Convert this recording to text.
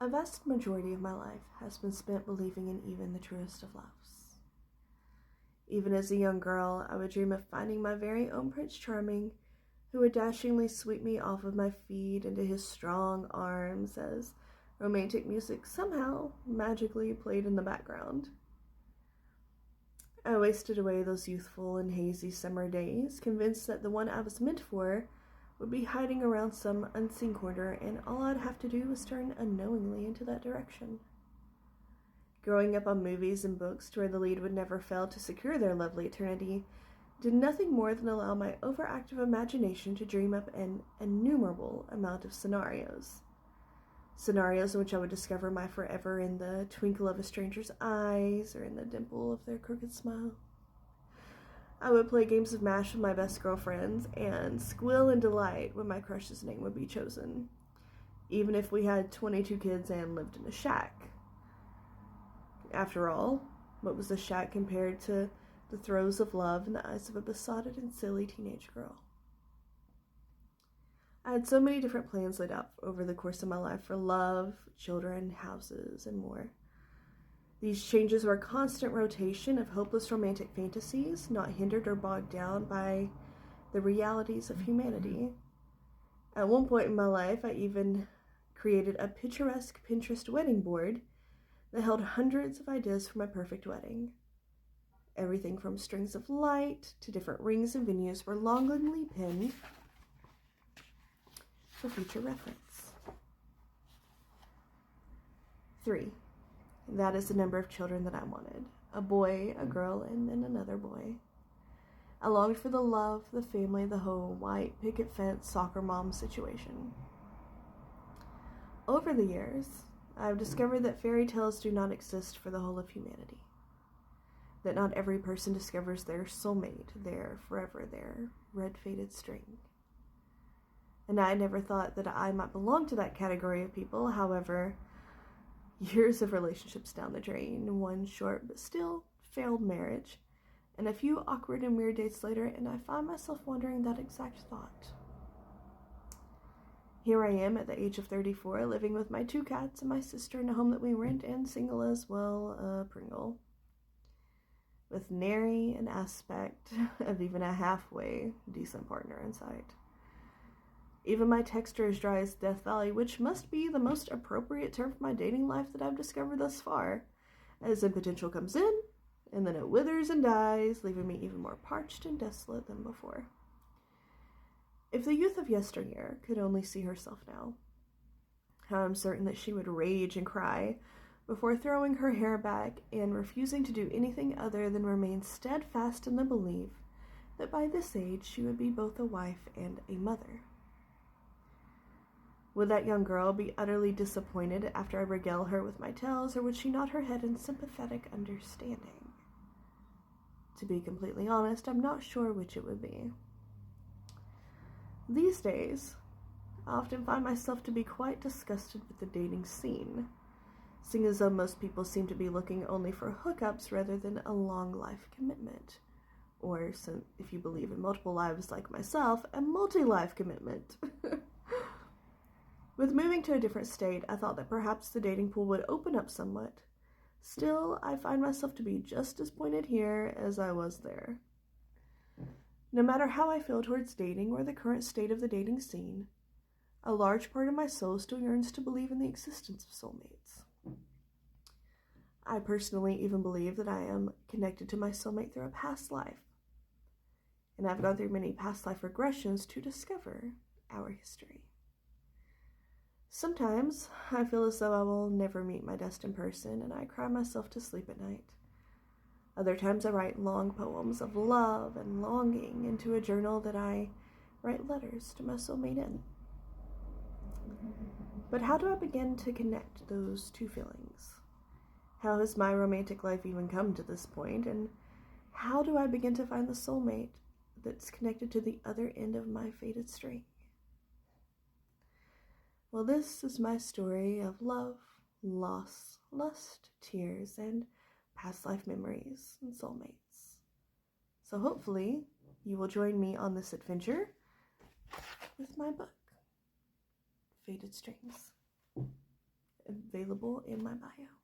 A vast majority of my life has been spent believing in even the truest of loves. Even as a young girl, I would dream of finding my very own Prince Charming, who would dashingly sweep me off of my feet into his strong arms as romantic music somehow magically played in the background. I wasted away those youthful and hazy summer days, convinced that the one I was meant for would be hiding around some unseen corner, and all I'd have to do was turn unknowingly into that direction. Growing up on movies and books to where the lead would never fail to secure their lovely eternity did nothing more than allow my overactive imagination to dream up an innumerable amount of scenarios. Scenarios in which I would discover my forever in the twinkle of a stranger's eyes or in the dimple of their crooked smile. I would play games of MASH with my best girlfriends and squeal in delight when my crush's name would be chosen, even if we had 22 kids and lived in a shack. After all, what was a shack compared to the throes of love in the eyes of a besotted and silly teenage girl? I had so many different plans laid out over the course of my life for love, children, houses, and more. These changes were a constant rotation of hopeless romantic fantasies, not hindered or bogged down by the realities of humanity. At one point in my life, I even created a picturesque Pinterest wedding board that held hundreds of ideas for my perfect wedding. Everything from strings of light to different rings and venues were longingly pinned for future reference. 3. That is the number of children that I wanted. A boy, a girl, and then another boy. I longed for the love, the family, the home, white picket fence, soccer mom situation. Over the years, I have discovered that fairy tales do not exist for the whole of humanity. That not every person discovers their soulmate, their forever, their red faded string. And I never thought that I might belong to that category of people. However, years of relationships down the drain, one short but still failed marriage, and a few awkward and weird dates later, and I find myself wondering that exact thought. Here I am at the age of 34, living with my 2 cats and my sister in a home that we rent, and single as well, Pringle. With nary an aspect of even a halfway decent partner in sight. Even my texture is dry as Death Valley, which must be the most appropriate term for my dating life that I've discovered thus far, as the potential comes in, and then it withers and dies, leaving me even more parched and desolate than before. If the youth of yesteryear could only see herself now, how I'm certain that she would rage and cry before throwing her hair back and refusing to do anything other than remain steadfast in the belief that by this age she would be both a wife and a mother. Would that young girl be utterly disappointed after I regale her with my tales, or would she nod her head in sympathetic understanding? To be completely honest, I'm not sure which it would be. These days, I often find myself to be quite disgusted with the dating scene, seeing as though most people seem to be looking only for hookups rather than a long life commitment, or, if you believe in multiple lives like myself, a multi-life commitment. With moving to a different state, I thought that perhaps the dating pool would open up somewhat. Still, I find myself to be just as pointed here as I was there. No matter how I feel towards dating or the current state of the dating scene, a large part of my soul still yearns to believe in the existence of soulmates. I personally even believe that I am connected to my soulmate through a past life, and I've gone through many past life regressions to discover our history. Sometimes I feel as though I will never meet my destined person, and I cry myself to sleep at night. Other times I write long poems of love and longing into a journal that I write letters to my soulmate in. But how do I begin to connect those two feelings? How has my romantic life even come to this point, and how do I begin to find the soulmate that's connected to the other end of my faded string? Well, this is my story of love, loss, lust, tears, and past life memories and soulmates. So hopefully you will join me on this adventure with my book, Faded Strings. available in my bio.